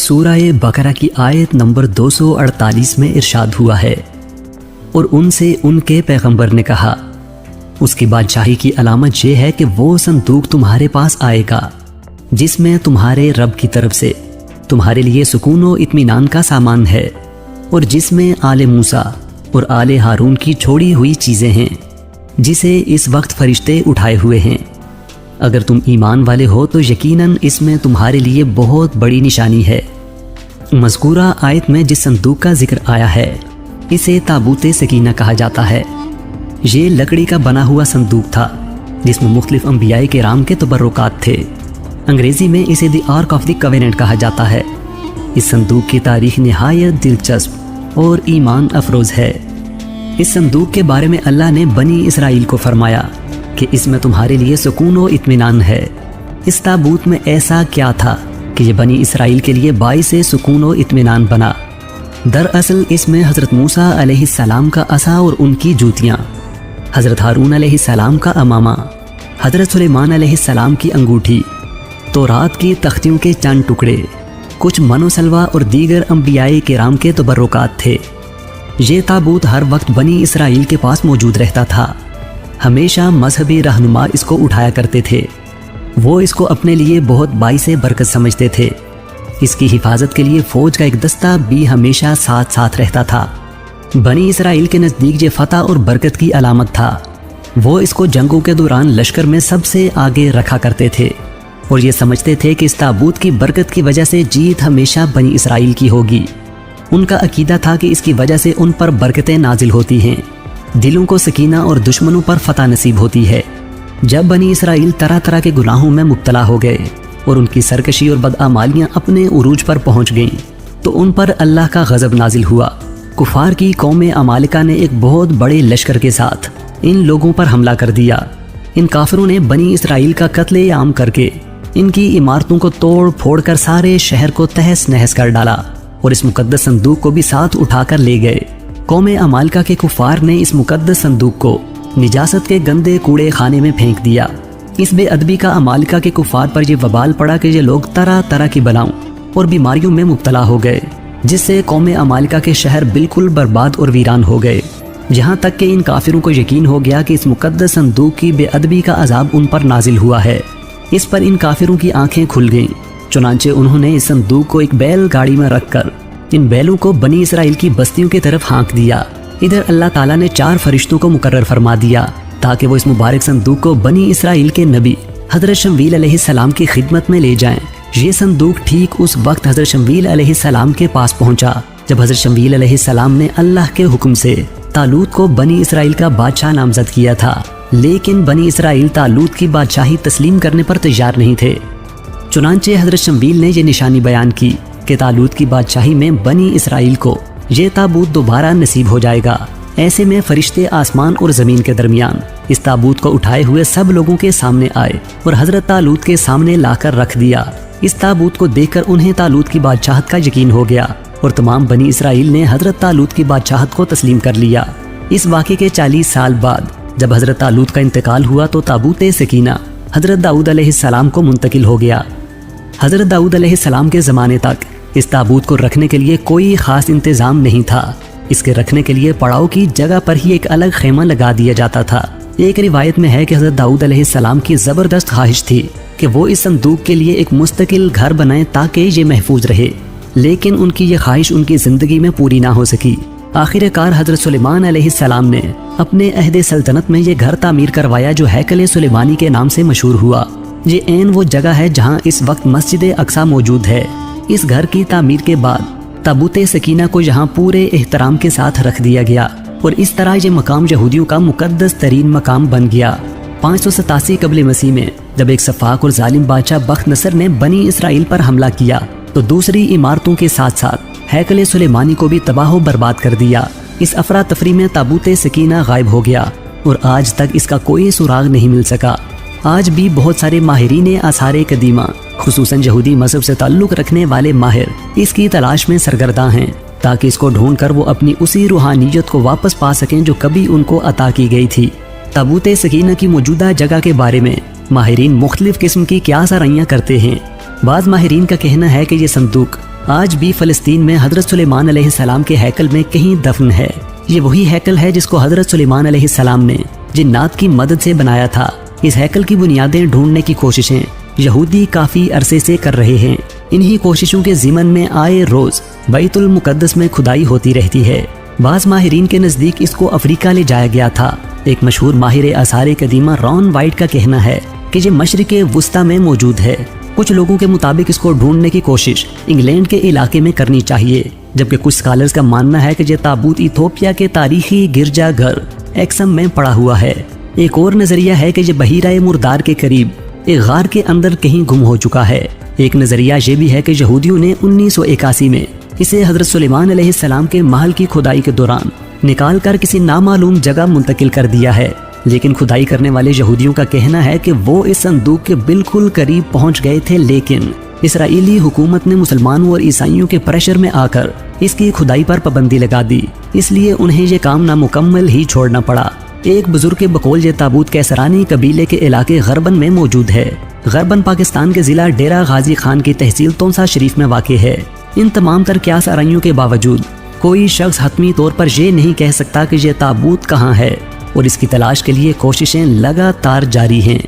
سورہ بقرہ کی آیت نمبر 248 میں ارشاد ہوا ہے، اور ان سے ان کے پیغمبر نے کہا، اس کی بادشاہی کی علامت یہ ہے کہ وہ صندوق تمہارے پاس آئے گا جس میں تمہارے رب کی طرف سے تمہارے لیے سکون و اطمینان کا سامان ہے، اور جس میں آل موسیٰ اور آل ہارون کی چھوڑی ہوئی چیزیں ہیں جسے اس وقت فرشتے اٹھائے ہوئے ہیں۔ اگر تم ایمان والے ہو تو یقیناً اس میں تمہارے لیے بہت بڑی نشانی ہے۔ مذکورہ آیت میں جس صندوق کا ذکر آیا ہے اسے تابوت سکینہ کہا جاتا ہے۔ یہ لکڑی کا بنا ہوا صندوق تھا جس میں مختلف انبیاء کرام کے تبرکات تھے۔ انگریزی میں اسے دی آرک آف دی کویننٹ کہا جاتا ہے۔ اس صندوق کی تاریخ نہایت دلچسپ اور ایمان افروز ہے۔ اس صندوق کے بارے میں اللہ نے بنی اسرائیل کو فرمایا کہ اس میں تمہارے لیے سکون و اطمینان ہے۔ اس تابوت میں ایسا کیا تھا کہ یہ بنی اسرائیل کے لیے باعث سکون و اطمینان بنا؟ دراصل اس میں حضرت موسیٰ علیہ السلام کا عصا اور ان کی جوتیاں، حضرت ہارون علیہ السلام کا امامہ، حضرت سلیمان علیہ السلام کی انگوٹھی، تورات کی تختیوں کے چند ٹکڑے، کچھ من و سلوہ اور دیگر انبیاء کرام کے تبرکات تھے۔ یہ تابوت ہر وقت بنی اسرائیل کے پاس موجود رہتا تھا۔ ہمیشہ مذہبی رہنما اس کو اٹھایا کرتے تھے۔ وہ اس کو اپنے لیے بہت باعث برکت سمجھتے تھے۔ اس کی حفاظت کے لیے فوج کا ایک دستہ بھی ہمیشہ ساتھ ساتھ رہتا تھا۔ بنی اسرائیل کے نزدیک یہ فتح اور برکت کی علامت تھا۔ وہ اس کو جنگوں کے دوران لشکر میں سب سے آگے رکھا کرتے تھے اور یہ سمجھتے تھے کہ اس تابوت کی برکت کی وجہ سے جیت ہمیشہ بنی اسرائیل کی ہوگی۔ ان کا عقیدہ تھا کہ اس کی وجہ سے ان پر برکتیں نازل ہوتی ہیں، دلوں کو سکینہ اور دشمنوں پر فتح نصیب ہوتی ہے۔ جب بنی اسرائیل طرح طرح کے گناہوں میں مبتلا ہو گئے اور ان کی سرکشی اور بدعمالیاں اپنے عروج پر پہنچ گئیں تو ان پر اللہ کا غضب نازل ہوا۔ کفار کی قوم عمالقہ نے ایک بہت بڑے لشکر کے ساتھ ان لوگوں پر حملہ کر دیا۔ ان کافروں نے بنی اسرائیل کا قتل عام کر کے ان کی عمارتوں کو توڑ پھوڑ کر سارے شہر کو تہس نہس کر ڈالا اور اس مقدس صندوق کو بھی ساتھ اٹھا کر لے گئے۔ قوم عمالقہ کے کفار نے اس مقدس صندوق کو نجاست کے گندے کوڑے خانے میں پھینک دیا۔ اس بے ادبی کا عمالقہ کے کفار پر یہ وبال پڑا کہ یہ لوگ طرح طرح کی بلاؤں اور بیماریوں میں مبتلا ہو گئے، جس سے قوم عمالقہ کے شہر بالکل برباد اور ویران ہو گئے، یہاں تک کہ ان کافروں کو یقین ہو گیا کہ اس مقدس صندوق کی بے ادبی کا عذاب ان پر نازل ہوا ہے۔ اس پر ان کافروں کی آنکھیں کھل گئیں، چنانچہ انہوں نے اس صندوق کو ایک بیل گاڑی میں رکھ کر ان بیلوں کو بنی اسرائیل کی بستیوں کی طرف ہانک دیا۔ ادھر اللہ تعالیٰ نے 4 فرشتوں کو مقرر فرما دیا تاکہ وہ اس مبارک صندوق کو بنی اسرائیل کے نبی حضرت شمویل علیہ السلام کی خدمت میں لے جائیں۔ یہ صندوق ٹھیک اس وقت حضرت شمویل علیہ السلام کے پاس پہنچا جب حضرت شمویل علیہ السلام نے اللہ کے حکم سے طالوت کو بنی اسرائیل کا بادشاہ نامزد کیا تھا، لیکن بنی اسرائیل طالوت کی بادشاہی تسلیم کرنے پر تیار نہیں تھے۔ چنانچہ حضرت شمویل نے یہ نشانی بیان کی کہ طالوت کی بادشاہی میں بنی اسرائیل کو یہ تابوت دوبارہ نصیب ہو جائے گا۔ ایسے میں فرشتے آسمان اور زمین کے درمیان اس تابوت کو اٹھائے ہوئے سب لوگوں کے سامنے آئے اور حضرت طالوت کے سامنے لا کر رکھ دیا۔ اس تابوت کو دیکھ کر انہیں طالوت کی بادشاہت کا یقین ہو گیا اور تمام بنی اسرائیل نے حضرت طالوت کی بادشاہت کو تسلیم کر لیا۔ اس واقعے کے 40 سال بعد جب حضرت طالوت کا انتقال ہوا تو تابوت سکینہ حضرت داؤد علیہ السلام کو منتقل ہو گیا۔ حضرت داؤد علیہ السلام کے زمانے تک اس تابوت کو رکھنے کے لیے کوئی خاص انتظام نہیں تھا۔ اس کے رکھنے کے لیے پڑاؤ کی جگہ پر ہی ایک الگ خیمہ لگا دیا جاتا تھا۔ ایک روایت میں ہے کہ حضرت داؤد علیہ السلام کی زبردست خواہش تھی کہ وہ اس صندوق کے لیے ایک مستقل گھر بنائیں تاکہ یہ محفوظ رہے، لیکن ان کی یہ خواہش ان کی زندگی میں پوری نہ ہو سکی۔ آخر کار حضرت سلیمان علیہ السلام نے اپنے عہد سلطنت میں یہ گھر تعمیر کروایا جو ہیکل سلیمانی کے نام سے مشہور ہوا۔ یہ عین وہ جگہ ہے جہاں اس وقت مسجد اقصی موجود ہے۔ اس گھر کی تعمیر کے بعد تابوت سکینہ کو یہاں پورے احترام کے ساتھ رکھ دیا گیا اور اس طرح یہ مقام یہودیوں کا مقدس ترین مقام بن گیا۔ 587 قبل مسیح میں جب ایک سفاک اور ظالم بادشاہ بخت نصر نے بنی اسرائیل پر حملہ کیا تو دوسری عمارتوں کے ساتھ ساتھ ہیکل سلیمانی کو بھی تباہ و برباد کر دیا۔ اس افراتفری میں تابوت سکینہ غائب ہو گیا اور آج تک اس کا کوئی سراغ نہیں مل سکا۔ آج بھی بہت سارے ماہرین آثار قدیمہ خصوصاً یہودی مذہب سے تعلق رکھنے والے ماہر اس کی تلاش میں سرگرداں ہیں تاکہ اس کو ڈھونڈ کر وہ اپنی اسی روحانیت کو واپس پا سکیں جو کبھی ان کو عطا کی گئی تھی۔ تابوت سکینہ کی موجودہ جگہ کے بارے میں ماہرین مختلف قسم کی قیاس آرائیاں کرتے ہیں۔ بعض ماہرین کا کہنا ہے کہ یہ صندوق آج بھی فلسطین میں حضرت سلیمان علیہ السلام کے ہیکل میں کہیں دفن ہے۔ یہ وہی ہیکل ہے جس کو حضرت سلیمان علیہ السلام نے جنات کی مدد سے بنایا تھا۔ اس ہیکل کی بنیادیں ڈھونڈنے کی کوششیں یہودی کافی عرصے سے کر رہے ہیں۔ انہی کوششوں کے ضمن میں آئے روز بیت المقدس میں کھدائی ہوتی رہتی ہے۔ بعض ماہرین کے نزدیک اس کو افریقہ لے جایا گیا تھا۔ ایک مشہور ماہر آثار قدیمہ رون وائٹ کا کہنا ہے کہ یہ مشرق وسطی میں موجود ہے۔ کچھ لوگوں کے مطابق اس کو ڈھونڈنے کی کوشش انگلینڈ کے علاقے میں کرنی چاہیے، جبکہ کچھ اسکالرز کا ماننا ہے کہ یہ تابوت ایتھوپیا کے تاریخی گرجا گھر ایکسم میں پڑا ہوا ہے۔ ایک اور نظریہ ہے کہ یہ بحیرہ مردار کے قریب ایک غار کے اندر کہیں گم ہو چکا ہے۔ ایک نظریہ یہ بھی ہے کہ یہودیوں نے 1981 میں اسے حضرت سلیمان علیہ السلام کے محل کی کھدائی کے دوران نکال کر کسی نامعلوم جگہ منتقل کر دیا ہے، لیکن کھدائی کرنے والے یہودیوں کا کہنا ہے کہ وہ اس صندوق کے بالکل قریب پہنچ گئے تھے، لیکن اسرائیلی حکومت نے مسلمانوں اور عیسائیوں کے پریشر میں آ کر اس کی کھدائی پر پابندی لگا دی، اس لیے انہیں یہ کام نامکمل ہی چھوڑنا پڑا۔ ایک بزرگ کے بقول یہ تابوت کیسرانی قبیلے کے علاقے غربن میں موجود ہے۔ غربن پاکستان کے ضلع ڈیرہ غازی خان کی تحصیل تونسا شریف میں واقع ہے۔ ان تمام تر قیاس آرائیوں کے باوجود کوئی شخص حتمی طور پر یہ نہیں کہہ سکتا کہ یہ تابوت کہاں ہے، اور اس کی تلاش کے لیے کوششیں لگاتار جاری ہیں۔